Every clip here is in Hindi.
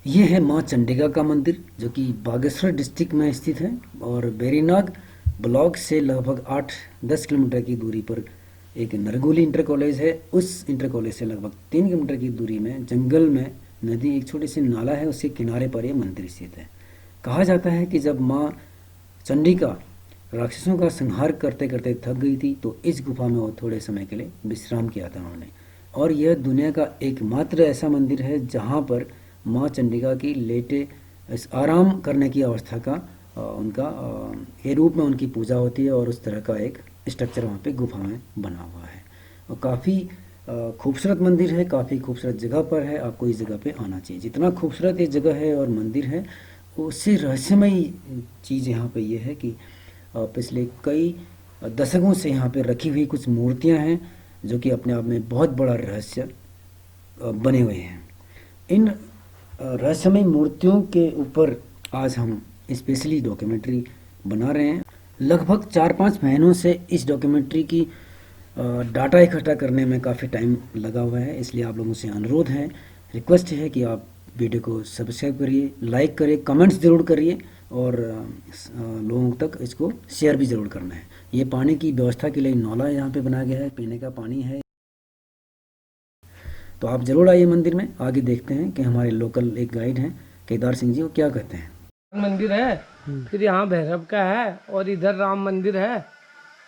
ये है माँ चंडिका का मंदिर जो कि बागेश्वर डिस्ट्रिक्ट में स्थित है और बेरीनाग ब्लॉक से लगभग 8-10 किलोमीटर की दूरी पर एक नरगोली इंटर कॉलेज है। उस इंटर कॉलेज से लगभग 3 किलोमीटर की दूरी में जंगल में नदी एक छोटी सी नाला है, उसके किनारे पर यह मंदिर स्थित है। कहा जाता है कि जब माँ चंडिका राक्षसों का संहार करते करते थक गई थी तो इस गुफा में वो थोड़े समय के लिए विश्राम किया था उन्होंने। और यह दुनिया का एकमात्र ऐसा मंदिर है जहाँ पर माँ चंडिका की लेटे इस आराम करने की अवस्था का उनका ये रूप में उनकी पूजा होती है और उस तरह का एक स्ट्रक्चर वहाँ पे गुफा में बना हुआ है। और काफ़ी खूबसूरत मंदिर है, काफ़ी खूबसूरत जगह पर है। आपको इस जगह पे आना चाहिए। जितना खूबसूरत ये जगह है और मंदिर है, उससे रहस्यमयी चीज़ यहाँ पे ये है कि पिछले कई दशकों से यहाँ पे रखी हुई कुछ मूर्तियाँ हैं जो कि अपने आप में बहुत बड़ा रहस्य बने हुए हैं। इन रहस्यमय मूर्तियों के ऊपर आज हम स्पेशली डॉक्यूमेंट्री बना रहे हैं। लगभग 4-5 महीनों से इस डॉक्यूमेंट्री की डाटा इकट्ठा करने में काफ़ी टाइम लगा हुआ है, इसलिए आप लोगों से अनुरोध है, रिक्वेस्ट है कि आप वीडियो को सब्सक्राइब करिए, लाइक करिए, कमेंट्स ज़रूर करिए और लोगों तक इसको शेयर भी ज़रूर करना है। ये पानी की व्यवस्था के लिए नाला यहाँ पे बनाया गया है, पीने का पानी है। तो आप ज़रूर आइए मंदिर में। आगे देखते हैं कि हमारे लोकल एक गाइड हैं केदार सिंह जी, वो क्या कहते हैं। मंदिर है, फिर यहाँ भैरव का है और इधर राम मंदिर है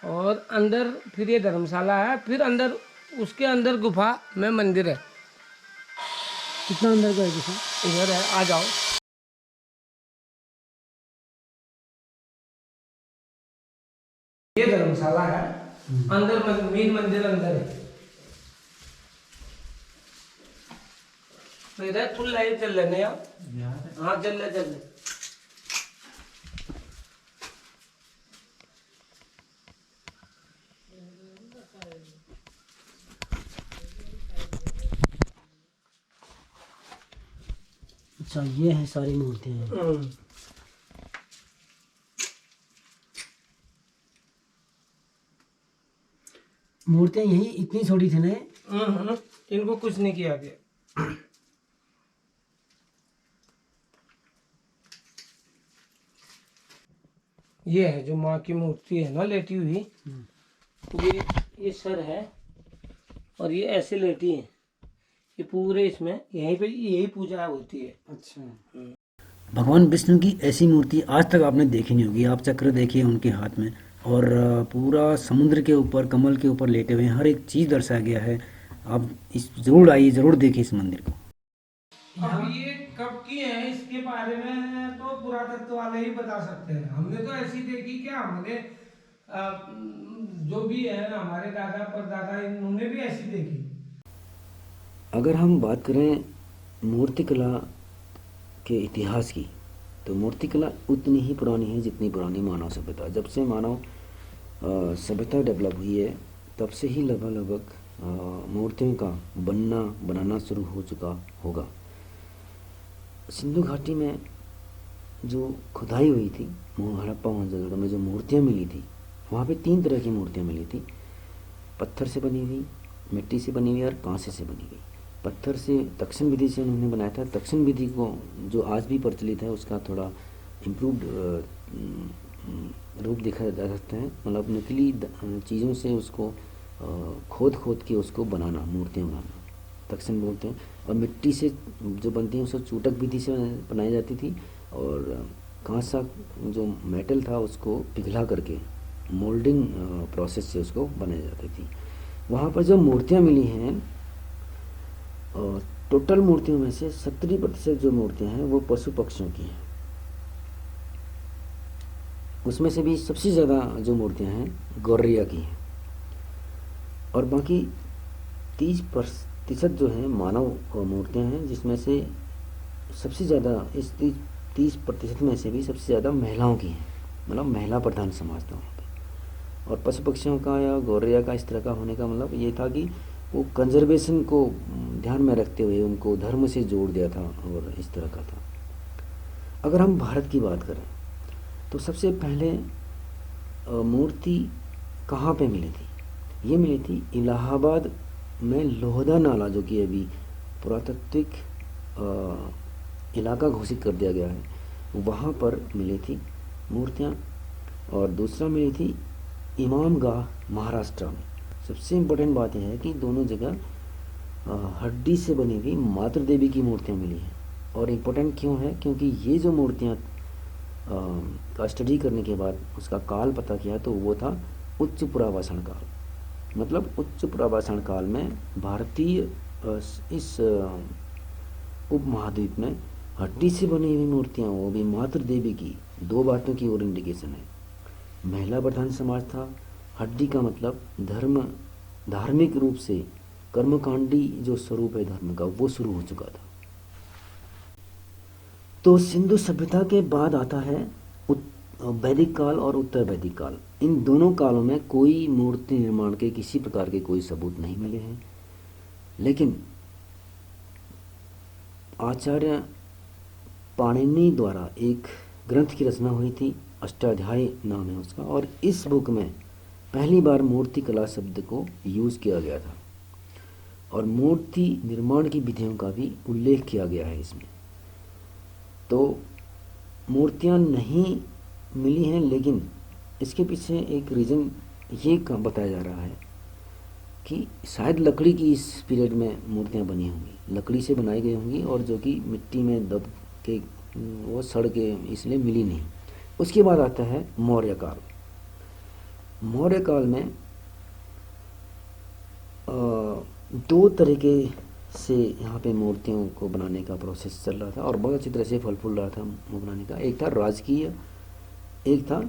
और अंदर फिर ये धर्मशाला है, फिर अंदर उसके अंदर गुफा में मंदिर है। कितना अंदर का है गुफा? इधर है, आ जाओ। ये धर्मशाला है, अंदर मेन मंदिर अंदर है। तो इधर फुल लाइट चल रहे हैं। हाँ चल रहे। अच्छा, ये है सारी मूर्तियाँ। मूर्तियाँ यही इतनी छोटी थी ना? इनको कुछ नहीं किया गया। ये है जो माँ की मूर्ति है ना लेटी हुई, ये सर है और ये ऐसे लेटी है। ये पूरे इसमें यहीं पे यही पूजा होती है। अच्छा। भगवान विष्णु की ऐसी मूर्ति आज तक आपने देखी नहीं होगी। आप चक्र देखिए उनके हाथ में और पूरा समुद्र के ऊपर कमल के ऊपर लेटे हुए हैं, हर एक चीज़ दर्शाया गया है। आप इस ज़रूर आइए, ज़रूर देखिए इस मंदिर को। अब ये कब की है इसके बारे में तो पुरातत्व वाले ही बता सकते हैं। हमने तो ऐसी देखी क्या, हमने जो भी है हमारे दादा परदादा इन्होंने भी ऐसी देखी। अगर हम बात करें मूर्तिकला के इतिहास की, तो मूर्तिकला उतनी ही पुरानी है जितनी पुरानी मानव सभ्यता। जब से मानव सभ्यता डेवलप हुई है तब से ही लगभग लगभग मूर्तियों का बनाना शुरू हो चुका होगा। सिंधु घाटी में जो खुदाई हुई थी, हड़प्पा मोहनजोदड़ो में जो मूर्तियाँ मिली थी, वहाँ पे 3 तरह की मूर्तियाँ मिली थी। पत्थर से बनी हुई, मिट्टी से बनी हुई और कांसे से बनी हुई। पत्थर से तक्षण विधि से उन्होंने बनाया था। तक्षण विधि को जो आज भी प्रचलित है उसका थोड़ा इम्प्रूव्ड रूप देखा जा सकता है, मतलब नकली चीज़ों से उसको खोद खोद के उसको बनाना, मूर्तियाँ बनाना तक्षण बोलते हैं। और मिट्टी से जो बनती हैं उसको चूटक विधि से बनाई जाती थी और कांसा जो मेटल था उसको पिघला करके मोल्डिंग प्रोसेस से उसको बनाई जाती थी। वहाँ पर जो मूर्तियाँ मिली हैं, टोटल मूर्तियों में से 70% जो मूर्तियाँ हैं वो पशु पक्षियों की हैं। उसमें से भी सबसे ज़्यादा जो मूर्तियाँ हैं गौरैया की हैं और बाकी 30% जो हैं मानव मूर्तियाँ हैं, जिसमें से सबसे ज़्यादा इस 30% में से भी सबसे ज़्यादा महिलाओं की हैं, मतलब महिला प्रधान समाज था वहाँ पे। और पशु पक्षियों का या गौरैया का इस तरह का होने का मतलब ये था कि वो कंजर्वेशन को ध्यान में रखते हुए उनको धर्म से जोड़ दिया था और इस तरह का था। अगर हम भारत की बात करें तो सबसे पहले मूर्ति कहाँ पे मिली थी? ये मिली थी इलाहाबाद में लोहदा नाला, जो कि अभी पुरातात्विक इलाका घोषित कर दिया गया है, वहाँ पर मिली थी मूर्तियाँ। और दूसरा मिली थी इमामगाह महाराष्ट्र में। सबसे इम्पोर्टेंट बात यह है कि दोनों जगह हड्डी से बनी हुई मातृ देवी की मूर्तियाँ मिली हैं। और इम्पोर्टेंट क्यों है, क्योंकि ये जो मूर्तियाँ का स्टडी करने के बाद उसका काल पता किया तो वो था उच्च पुरावासण काल। मतलब उच्च पुरावासण काल में भारतीय इस उपमहाद्वीप में हड्डी से बनी हुई मूर्तियाँ, वो भी मातृ देवी की, दो बातों की ओर इंडिकेशन है। महिला प्रधान समाज था। हड्डी का मतलब धार्मिक रूप से कर्मकांडी जो स्वरूप है धर्म का, वो शुरू हो चुका था। तो सिंधु सभ्यता के बाद आता है वैदिक काल और उत्तर वैदिक काल। इन दोनों कालों में कोई मूर्ति निर्माण के किसी प्रकार के कोई सबूत नहीं मिले हैं, लेकिन आचार्य पाणिनि द्वारा एक ग्रंथ की रचना हुई थी, अष्टाध्यायी नाम है उसका, और इस बुक में पहली बार मूर्ति कला शब्द को यूज़ किया गया था और मूर्ति निर्माण की विधियों का भी उल्लेख किया गया है इसमें। तो मूर्तियाँ नहीं मिली हैं, लेकिन इसके पीछे एक रीज़न ये बताया जा रहा है कि शायद लकड़ी की इस पीरियड में मूर्तियाँ बनी होंगी, लकड़ी से बनाई गई होंगी, और जो कि मिट्टी में दब के वो सड़ के इसलिए मिली नहीं। उसके बाद आता है मौर्य काल। मौर्य काल में दो तरीके से यहाँ पे मूर्तियों को बनाने का प्रोसेस चल रहा था और बहुत अच्छी तरह से फल फूल रहा था वो बनाने का। एक था राजकीय, एक था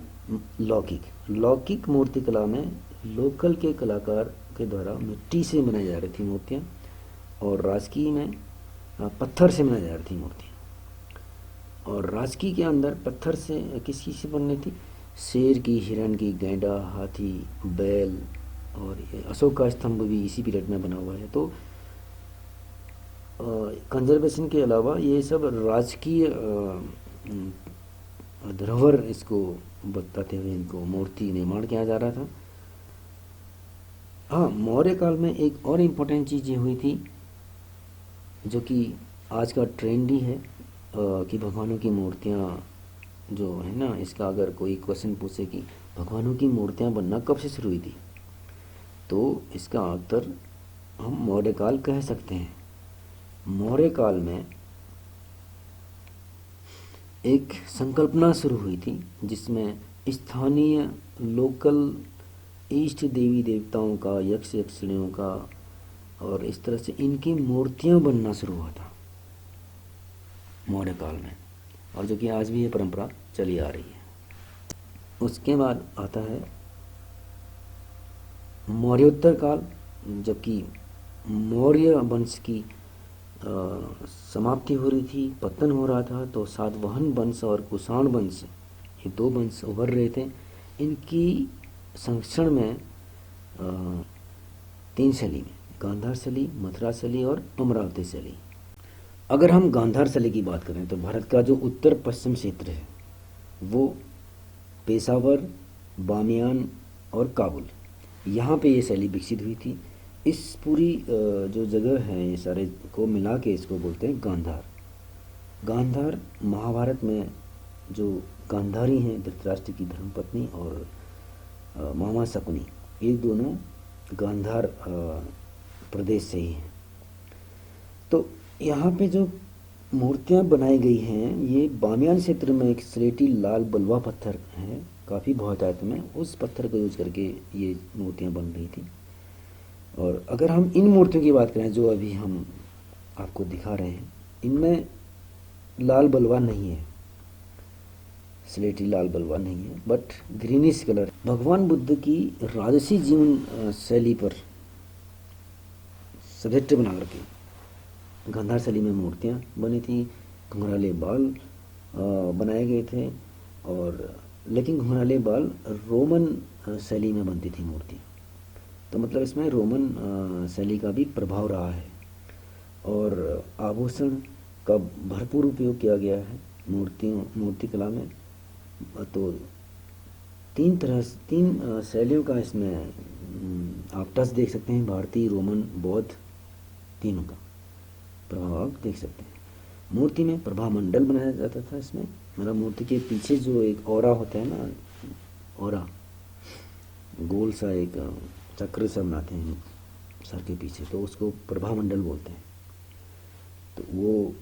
लौकिक। लौकिक मूर्ति कला में लोकल के कलाकार के द्वारा मिट्टी से बनाई जा रही थी मूर्तियाँ, और राजकीय में पत्थर से बनाई जा रही थी मूर्तियाँ। और राजकीय के अंदर पत्थर से किस चीज़ से बननी थी, शेर की, हिरण की, गैंडा, हाथी, बैल, और ये अशोक का स्तंभ भी इसी पीरियड में बना हुआ है। तो कंजर्वेशन के अलावा ये सब राजकीय धरोहर इसको बताते हुए इनको मूर्ति निर्माण किया जा रहा था। हाँ, मौर्य काल में एक और इम्पोर्टेंट चीज़ ये हुई थी जो कि आज का ट्रेंड ही है कि भगवानों की मूर्तियाँ जो है ना, इसका अगर कोई क्वेश्चन पूछे कि भगवानों की मूर्तियाँ बनना कब से शुरू हुई थी, तो इसका उत्तर हम मौर्य काल कह सकते हैं। मौर्य काल में एक संकल्पना शुरू हुई थी जिसमें स्थानीय लोकल इष्ट देवी देवताओं का, यक्ष यक्षिणियों का, और इस तरह से इनकी मूर्तियां बनना शुरू हुआ था मौर्य काल में, और जो कि आज भी ये परंपरा चली आ रही है। उसके बाद आता है मौर्योत्तर काल, जबकि मौर्य वंश की समाप्ति हो रही थी, पतन हो रहा था, तो सातवाहन वंश और कुषाण वंश, ये दो वंश उभर रहे थे। इनकी संरक्षण में तीन शैली में, गांधार शैली, मथुरा शैली और अमरावती शैली। अगर हम गांधार शैली की बात करें तो भारत का जो उत्तर पश्चिम क्षेत्र है वो पेशावर, बामियान और काबुल, यहाँ पे ये शैली विकसित हुई थी। इस पूरी जो जगह है ये सारे को मिला के इसको बोलते हैं गांधार। गांधार महाभारत में जो गांधारी हैं, धृतराष्ट्र की धर्मपत्नी और मामा शकुनी, ये दोनों गांधार प्रदेश से ही हैं। तो यहाँ पे जो मूर्तियाँ बनाई गई हैं ये बामियान क्षेत्र में एक स्लेटी लाल बलुआ पत्थर है, काफ़ी बहुतायत में, उस पत्थर को यूज करके ये मूर्तियाँ बन रही थी। और अगर हम इन मूर्तियों की बात करें जो अभी हम आपको दिखा रहे हैं, इनमें लाल बलुआ नहीं है, स्लेटी लाल बलुआ नहीं है, बट ग्रीनिश कलर। भगवान बुद्ध की राजसी जीवन शैली पर सब्जेक्ट बना करके गांधार शैली में मूर्तियाँ बनी थी। घुंघराले बाल बनाए गए थे, और लेकिन घुंघराले बाल रोमन शैली में बनती थी मूर्ति, तो मतलब इसमें रोमन शैली का भी प्रभाव रहा है। और आभूषण का भरपूर उपयोग किया गया है मूर्ति कला में। तो तीन शैलियों का इसमें आप टच देख सकते हैं, भारतीय, रोमन, बौद्ध, तीनों का प्रभाव आप देख सकते हैं। मूर्ति में प्रभा मंडल बनाया जाता था। इसमें मतलब मूर्ति के पीछे जो एक ऑरा होता है ना, ऑरा गोल सा एक चक्र सा बनाते हैं सर के पीछे, तो उसको प्रभा मंडल बोलते हैं। तो वो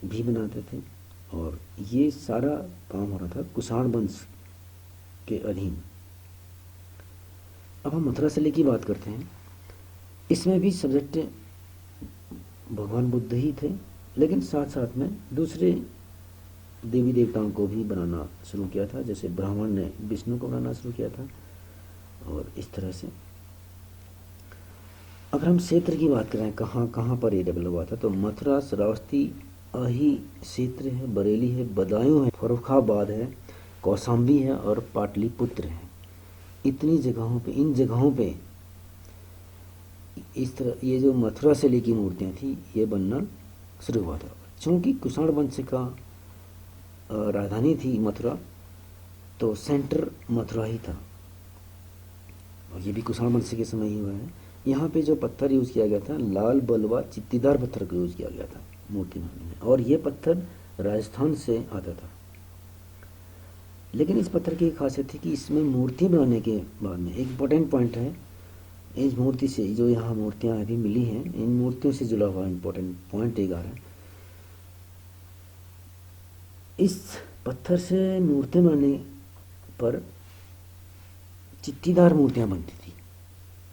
भी बनाते थे और ये सारा काम हो रहा था कुषाण वंश के अधीन। अब हम मथुरा शैली की बात करते हैं। इसमें भी सब्जेक्ट भगवान बुद्ध ही थे, लेकिन साथ साथ में दूसरे देवी देवताओं को भी बनाना शुरू किया था। जैसे ब्राह्मण ने विष्णु को बनाना शुरू किया था और इस तरह से। अगर हम क्षेत्र की बात करें कहाँ कहाँ पर ये डेवलप हुआ था, तो मथुरा, श्रावस्ती, अही क्षेत्र है, बरेली है, बदायूं है, फर्रुखाबाद है, कौशाम्बी है और पाटलिपुत्र है। इतनी जगहों पे, इन जगहों पे इस तरह ये जो मथुरा शैली की मूर्तियाँ थी ये बनना शुरू हुआ था। चूँकि कुषाण वंश का राजधानी थी मथुरा, तो सेंटर मथुरा ही था और ये भी कुषाण वंश के समय ही हुआ है। यहाँ पे जो पत्थर यूज़ किया गया था, लाल बलुआ चित्तीदार पत्थर का यूज़ किया गया था मूर्ति बनाने में, और ये पत्थर राजस्थान से आता था। लेकिन इस पत्थर की एक खासियत थी कि इसमें मूर्ति बनाने के बाद में एक इम्पोर्टेंट पॉइंट है, इस मूर्ति से जो यहाँ मूर्तियाँ अभी मिली हैं, इन मूर्तियों से जुड़ा हुआ इम्पोर्टेंट पॉइंट एक आ रहा है। इस पत्थर से मूर्ति बनाने पर चित्तीदार मूर्तियाँ बनती थी,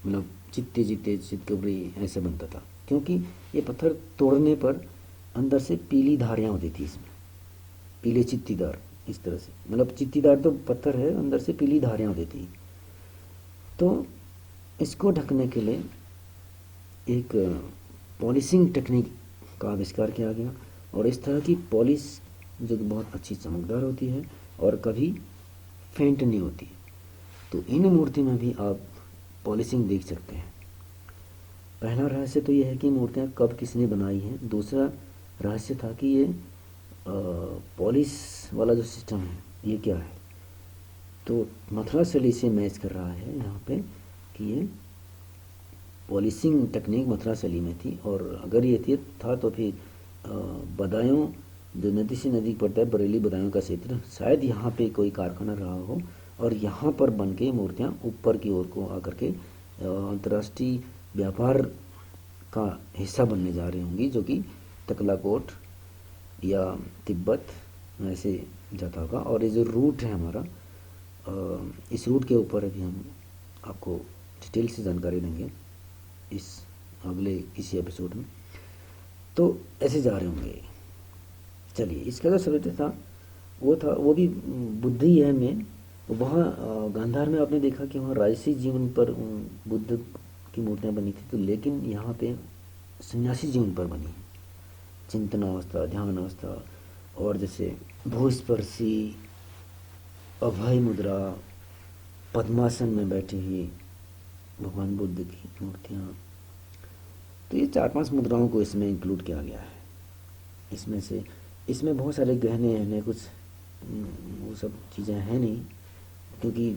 मतलब चित्ते चित्ते चितकबरी ऐसे बनता था, क्योंकि ये पत्थर तोड़ने पर अंदर से पीली धारियाँ होती थी इसमें, पीले चित्तीदार इस तरह से, मतलब चित्तीदार तो पत्थर है, अंदर से पीली धारियाँ होती थी। तो इसको ढकने के लिए एक पॉलिशिंग टेक्निक का आविष्कार किया गया और इस तरह की पॉलिश जो कि बहुत अच्छी चमकदार होती है और कभी फेंट नहीं होती है। तो इन मूर्ति में भी आप पॉलिशिंग देख सकते हैं। पहला रहस्य तो ये है कि मूर्तियाँ कब किसने बनाई हैं। दूसरा रहस्य था कि ये पॉलिश वाला जो सिस्टम है ये क्या है। तो मथुरा शैली से मैच कर रहा है यहाँ पे कि ये पॉलिशिंग टेक्निक मथुरा शैली में थी, और अगर ये था तो फिर बदायूं जो नदी से नदी पड़ता है, बरेली बदायूं का क्षेत्र, शायद यहाँ पे कोई कारखाना रहा हो और यहाँ पर बन के मूर्तियाँ ऊपर की ओर को आकर के अंतर्राष्ट्रीय व्यापार का हिस्सा बनने जा रही होंगी, जो कि तकलाकोट या तिब्बत ऐसे जाता होगा। और ये जो रूट है हमारा, इस रूट के ऊपर अभी हम आपको डिटेल से जानकारी देंगे इस अगले किसी एपिसोड में। तो ऐसे जा रहे होंगे। चलिए, इसका जो सब्जेक्ट था वो भी बुद्ध ही है मेन। वहाँ गांधार में आपने देखा कि वहाँ राजसी जीवन पर बुद्ध की मूर्तियाँ बनी थी, तो लेकिन यहाँ पे सन्यासी जीवन पर बनी है, चिंतनावस्था, ध्यान अवस्था, और जैसे भूस्पर्शी, अभय मुद्रा, पद्मासन में बैठी हुई भगवान बुद्ध की मूर्तियाँ। तो ये 4-5 मुद्राओं को इसमें इंक्लूड किया गया है। इसमें बहुत सारे गहने हैं, कुछ वो सब चीज़ें हैं नहीं, क्योंकि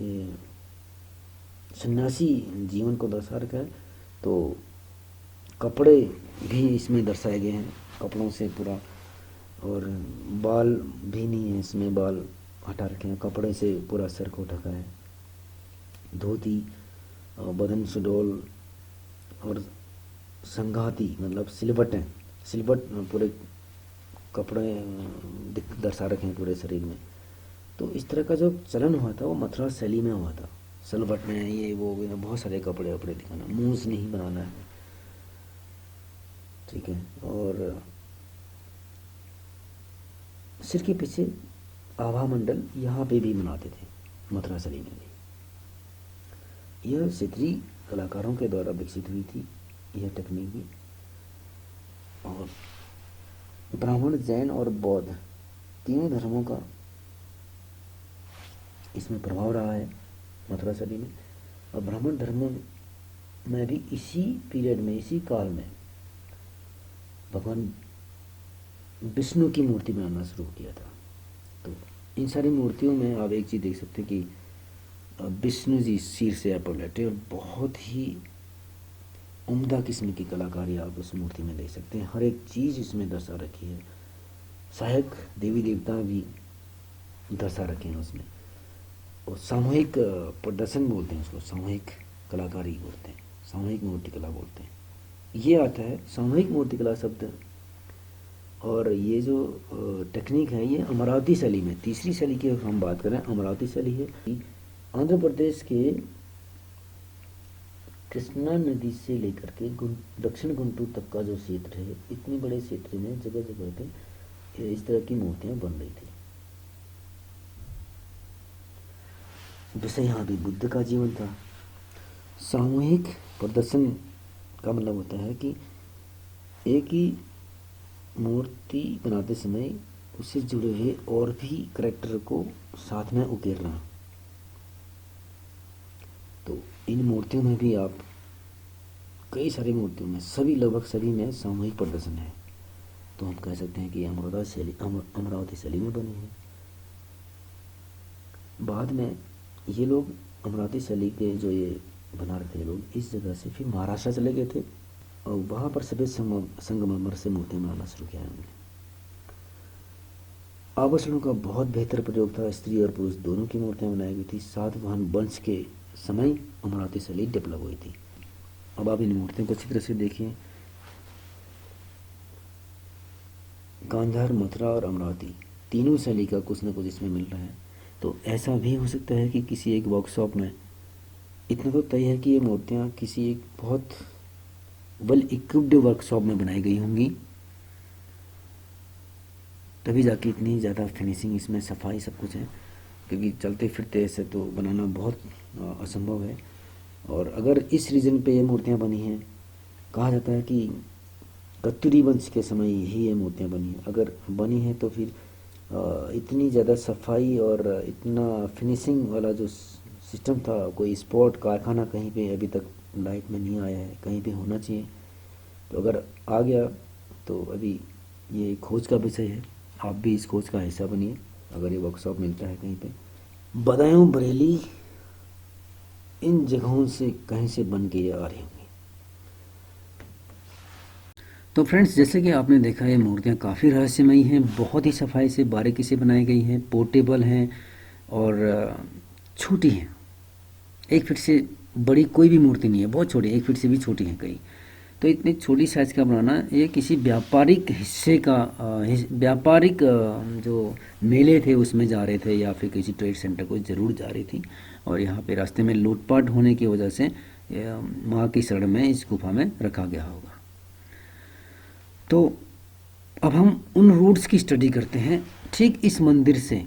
ये सन्यासी जीवन को दर्शा रखा है। तो कपड़े भी इसमें दर्शाए गए हैं, कपड़ों से पूरा, और बाल भी नहीं है इसमें, बाल हटा रखे हैं, कपड़े से पूरा सर को ढका है, धोती, बदन सुडोल और संघाती मतलब सिलवट पूरे कपड़े दर्शा रखे हैं पूरे शरीर में। तो इस तरह का जो चलन हुआ था वो मथुरा शैली में हुआ था। सिलवट में ये वो बहुत सारे कपड़े वपड़े दिखाना, मूंछ नहीं बनाना है, ठीक है। और सिर के पीछे आभा मंडल यहाँ पे भी बनाते थे मथुरा शैली में भी। यह क्षेत्रीय कलाकारों के द्वारा विकसित हुई थी यह टेक्निक भी। और ब्राह्मण, जैन और बौद्ध तीनों धर्मों का इसमें प्रभाव रहा है मथुरा शैली में। और ब्राह्मण धर्म में भी इसी पीरियड में, इसी काल में भगवान विष्णु की मूर्ति बनाना शुरू किया था। तो इन सारी मूर्तियों में आप एक चीज़ देख सकते हैं कि विष्णु जी सिर से ऊपर लेटे और बहुत ही उम्दा किस्म की कलाकारी आप उस मूर्ति में देख सकते हैं। हर एक चीज़ इसमें दर्शा रखी है, सहायक देवी देवता भी दर्शा रखे हैं उसमें। और सामूहिक प्रदर्शन बोलते हैं उसको, सामूहिक कलाकारी बोलते हैं, सामूहिक मूर्तिकला बोलते हैं। ये आता है सामूहिक मूर्तिकला शब्द। और ये जो टेक्निक है ये अमरावती शैली में, तीसरी शैली की हम बात करें, अमरावती शैली है। आंध्र प्रदेश के कृष्णा नदी से लेकर के दक्षिण गुंटूर तक का जो क्षेत्र है, इतने बड़े क्षेत्र में जगह जगह पे इस तरह की मूर्तियां बन रही थी। जैसे यहाँ भी बुद्ध का जीवन था। सामूहिक प्रदर्शन का मतलब होता है कि एक ही मूर्ति बनाते समय उससे जुड़े हुए और भी करैक्टर को साथ में उकेरना। तो इन मूर्तियों में भी आप कई सारी मूर्तियों में, सभी लगभग सभी में सामूहिक प्रदर्शन है। तो हम कह सकते हैं कि अमरावती शैली में बनी है। बाद में ये लोग अमरावती शैली के जो ये बना रहे थे लोग, इस जगह से फिर महाराष्ट्र चले गए थे और वहाँ पर सफेद संगमरमर से मूर्तियाँ बनाना शुरू किया उन्होंने। आभूषणों का बहुत बेहतर प्रयोग था, स्त्री और पुरुष दोनों की मूर्तियाँ बनाई गई थी। सातवाहन वंश के समय अमरावती शैली डेवलप हुई थी। अब आप इन मूर्तियों को अच्छी तरह से देखिए। गांधार, मथुरा और अमरावती तीनों शैली का कुछ न कुछ इसमें मिल रहा है। तो ऐसा भी हो सकता है कि किसी एक वर्कशॉप में, इतना तो तय है कि ये मूर्तियाँ किसी एक बहुत वेल इक्विप्ड वर्कशॉप में बनाई गई होंगी, तभी जाके इतनी ज़्यादा फिनिशिंग इसमें, सफाई सब कुछ है। क्योंकि चलते फिरते ऐसे तो बनाना बहुत असंभव है। और अगर इस रीजन पे ये मूर्तियाँ बनी हैं, कहा जाता है कि कत्यूरी वंश के समय ही ये मूर्तियाँ बनी हैं। अगर बनी हैं तो फिर इतनी ज़्यादा सफाई और इतना फिनिशिंग वाला जो सिस्टम था, कोई स्पॉट कारखाना कहीं पे अभी तक लाइट में नहीं आया है, कहीं पे होना चाहिए। तो अगर आ गया तो अभी ये खोज का विषय है। आप भी इस खोज का हिस्सा बनिए अगर ये वर्कशॉप मिलता है कहीं पे। बदायूं, बरेली, इन जगहों से कहीं से बन के आ रही होंगी। तो फ्रेंड्स, जैसे कि आपने देखा ये मूर्तियाँ काफ़ी रहस्यमयी हैं, बहुत ही सफाई से बारीकी से बनाई गई हैं, पोर्टेबल हैं और छोटी हैं। 1 फीट से बड़ी कोई भी मूर्ति नहीं है, बहुत छोटी, 1 फीट से भी छोटी हैं कई। तो इतनी छोटी साइज़ का बनाना ये किसी व्यापारिक हिस्से का व्यापारिक जो मेले थे उसमें जा रहे थे या फिर किसी ट्रेड सेंटर को ज़रूर जा रही थी। और यहाँ पे रास्ते में लूटपाट होने की वजह से माँ की शरण में इस गुफा में रखा गया होगा। तो अब हम उन रूट्स की स्टडी करते हैं। ठीक इस मंदिर से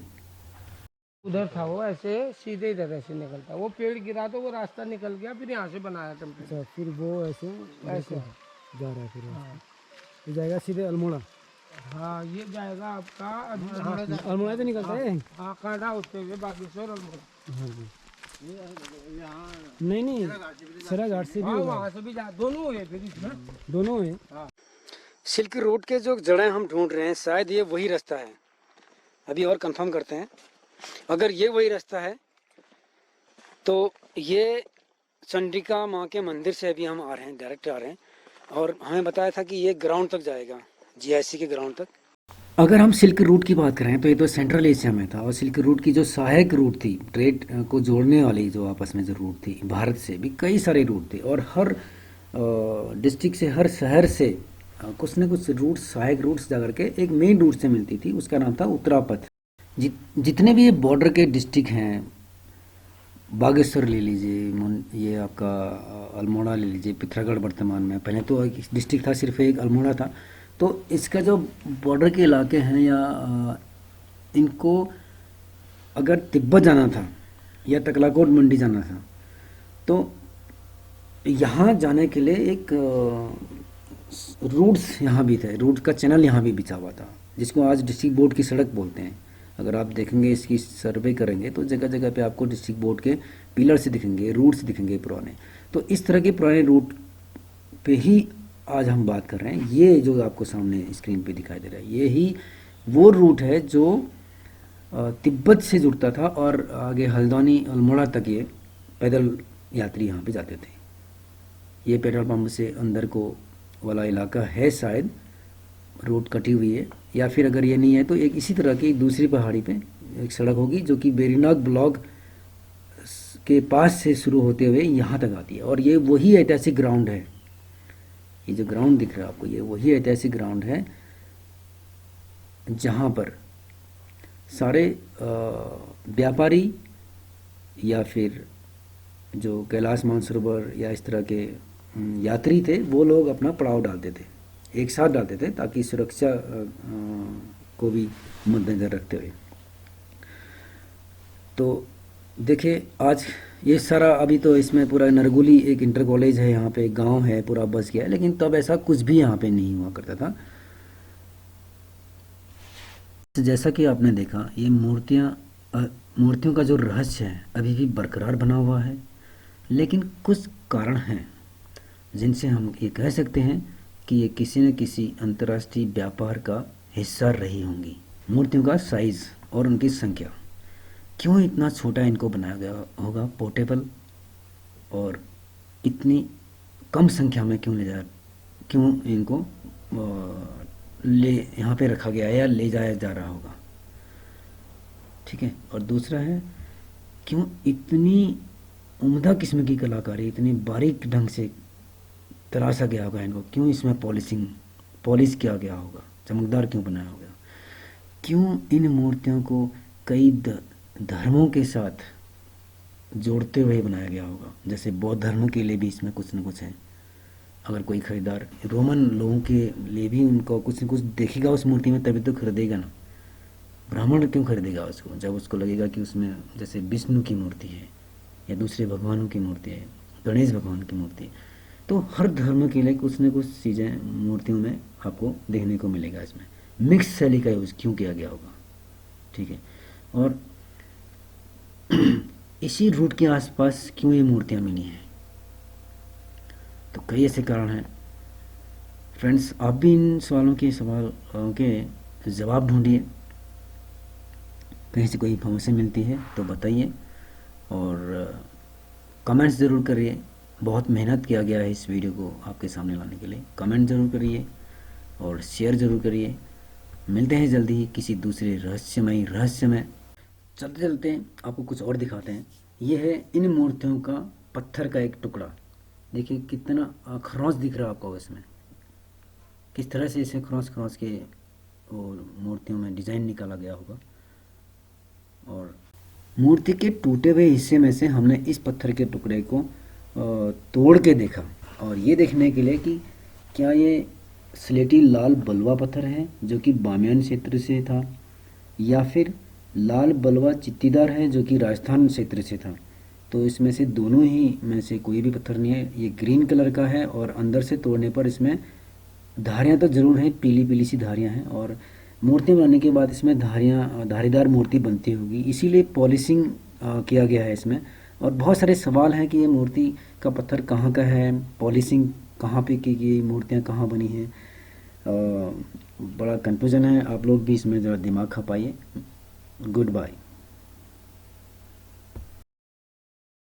उधर था वो, ऐसे सीधे इधर ऐसे निकलता, वो पेड़ गिरा तो वो रास्ता निकल गया, फिर यहाँ से बनाया टेम्पल। अच्छा, फिर वो ऐसे ऐसे जा रहा है, फिर ये जाएगा सीधे अल्मोड़ा। हाँ, ये जाएगा आपका अल्मोड़ा से निकलता है। हाँ, कांडा होते हुए बागेश्वर और नहीं नहीं, सराघाट से भी होगा, वहाँ से भी दोनों हुए फिर इसमें। दोनों है। सिल्क रोड के जो जड़ें हम ढूंढ रहे हैं, शायद ये वही रास्ता है। अभी और कंफर्म करते हैं। अगर ये वही रास्ता है तो ये चंडिका माँ के मंदिर से अभी हम आ रहे हैं, डायरेक्ट आ रहे हैं। और हमें बताया था कि ये ग्राउंड तक जाएगा, जीआईसी के ग्राउंड तक। अगर हम सिल्क रूट की बात करें तो ये तो सेंट्रल एशिया में था। और सिल्क रूट की जो सहायक रूट थी, ट्रेड को जोड़ने वाली जो आपस में जो रूट थी, भारत से भी कई सारे रूट थे। और हर डिस्ट्रिक्ट से, हर शहर से कुछ न कुछ रूट्स, सहायक रूट्स जाकर के एक मेन रूट से मिलती थी, उसका नाम था उत्तरापथ। जितने भी ये बॉर्डर के डिस्ट्रिक्ट हैं, बागेश्वर ले लीजिए, ये आपका अल्मोड़ा ले लीजिए, पिथौरागढ़ वर्तमान में, पहले तो एक डिस्ट्रिक्ट था, सिर्फ एक अल्मोड़ा था। तो इसका जो बॉर्डर के इलाके हैं या इनको अगर तिब्बत जाना था या तकलाकोट मंडी जाना था तो यहाँ जाने के लिए एक रूट्स यहाँ भी थे, रूट का चैनल यहाँ भी बिछा हुआ था, जिसको आज डिस्ट्रिक्ट बोर्ड की सड़क बोलते हैं। अगर आप देखेंगे, इसकी सर्वे करेंगे तो जगह जगह पे आपको डिस्ट्रिक्ट बोर्ड के पिलर्स दिखेंगे, रूट्स दिखेंगे पुराने। तो इस तरह के पुराने रूट पे ही आज हम बात कर रहे हैं। ये जो आपको सामने स्क्रीन पे दिखाई दे रहा है, ये ही वो रूट है जो तिब्बत से जुड़ता था और आगे हल्द्वानी, अल्मोड़ा तक ये पैदल यात्री यहाँ पे जाते थे। ये पेट्रोल पंप से अंदर को वाला इलाका है, शायद रोड कटी हुई है, या फिर अगर ये नहीं है तो एक इसी तरह की दूसरी पहाड़ी पे एक सड़क होगी जो कि वेरीनाग ब्लॉक के पास से शुरू होते हुए यहाँ तक आती है। और ये वही ऐतिहासिक ग्राउंड है, ये जो ग्राउंड दिख रहा है आपको, ये वही ऐतिहासिक ग्राउंड है जहाँ पर सारे व्यापारी या फिर जो कैलाश मानसरोवर या इस तरह के यात्री थे, वो लोग अपना पड़ाव डालते थे, एक साथ डालते थे, ताकि सुरक्षा को भी मद्देनजर रखते हुए। तो देखिए आज ये सारा, अभी तो इसमें पूरा नरगुली एक इंटर कॉलेज है, यहाँ पे गांव है, पूरा बस गया है, लेकिन तब ऐसा कुछ भी यहाँ पे नहीं हुआ करता था। जैसा कि आपने देखा, ये मूर्तियों का जो रहस्य है अभी भी बरकरार बना हुआ है, लेकिन कुछ कारण हैं जिनसे हम ये कह सकते हैं कि ये किसी न किसी अंतर्राष्ट्रीय व्यापार का हिस्सा रही होंगी। मूर्तियों का साइज़ और उनकी संख्या, क्यों इतना छोटा इनको बनाया गया होगा पोर्टेबल, और इतनी कम संख्या में क्यों इनको ले यहाँ पे रखा गया है या ले जाया जा रहा होगा, ठीक है। और दूसरा है, क्यों इतनी उम्दा किस्म की कलाकारी, इतनी बारीक ढंग से तराशा गया होगा इनको, क्यों इसमें पॉलिश किया गया होगा, चमकदार क्यों बनाया होगा, क्यों इन मूर्तियों को कई धर्मों के साथ जोड़ते हुए बनाया गया होगा। जैसे बौद्ध धर्म के लिए भी इसमें कुछ न कुछ है। अगर कोई खरीदार रोमन लोगों के लिए भी उनको कुछ न कुछ देखेगा उस मूर्ति में, तभी तो खरीदेगा ना। ब्राह्मण क्यों खरीदेगा उसको, जब उसको लगेगा कि उसमें जैसे विष्णु की मूर्ति है या दूसरे भगवानों की मूर्ति है, गणेश भगवान की मूर्ति है। तो हर धर्म के लिए कुछ न कुछ चीज़ें मूर्तियों में आपको देखने को मिलेगा। इसमें मिक्स शैली का यूज़ क्यों किया गया होगा, ठीक है। और इसी रूट के आसपास क्यों ये मूर्तियाँ मिली हैं, तो कई ऐसे कारण हैं। फ्रेंड्स, आप भी इन सवालों के जवाब ढूंढिए, कहीं से कोई इन्फॉर्मेशन मिलती है तो बताइए, और कमेंट्स ज़रूर करिए। बहुत मेहनत किया गया है इस वीडियो को आपके सामने लाने के लिए। कमेंट ज़रूर करिए और शेयर ज़रूर करिए। मिलते हैं जल्दी ही किसी दूसरे रहस्य में। चलते चलते आपको कुछ और दिखाते हैं। ये है इन मूर्तियों का पत्थर का एक टुकड़ा। देखिए कितना खरोंच दिख रहा है आपको इसमें, किस तरह से इसे खरोंच के और मूर्तियों में डिज़ाइन निकाला गया होगा। और मूर्ति के टूटे हुए हिस्से में से हमने इस पत्थर के टुकड़े को तोड़ के देखा, और ये देखने के लिए कि क्या ये स्लेटी लाल बलुआ पत्थर है जो कि बामियान क्षेत्र से था, या फिर लाल बलुआ चित्तीदार है जो कि राजस्थान क्षेत्र से था। तो इसमें से दोनों ही में से कोई भी पत्थर नहीं है। ये ग्रीन कलर का है और अंदर से तोड़ने पर इसमें धारियाँ तो ज़रूर हैं, पीली पीली सी धारियाँ हैं, और मूर्ति बनाने के बाद इसमें धारीदार मूर्ति बनती होगी, इसीलिए पॉलिशिंग किया गया है इसमें। और बहुत सारे सवाल हैं कि ये मूर्ति का पत्थर कहाँ का है, पॉलिशिंग कहाँ पे की गई, मूर्तियाँ कहाँ बनी हैं। बड़ा कन्फ्यूजन है। आप लोग भी इसमें ज़रा दिमाग खपाइए। Good bye.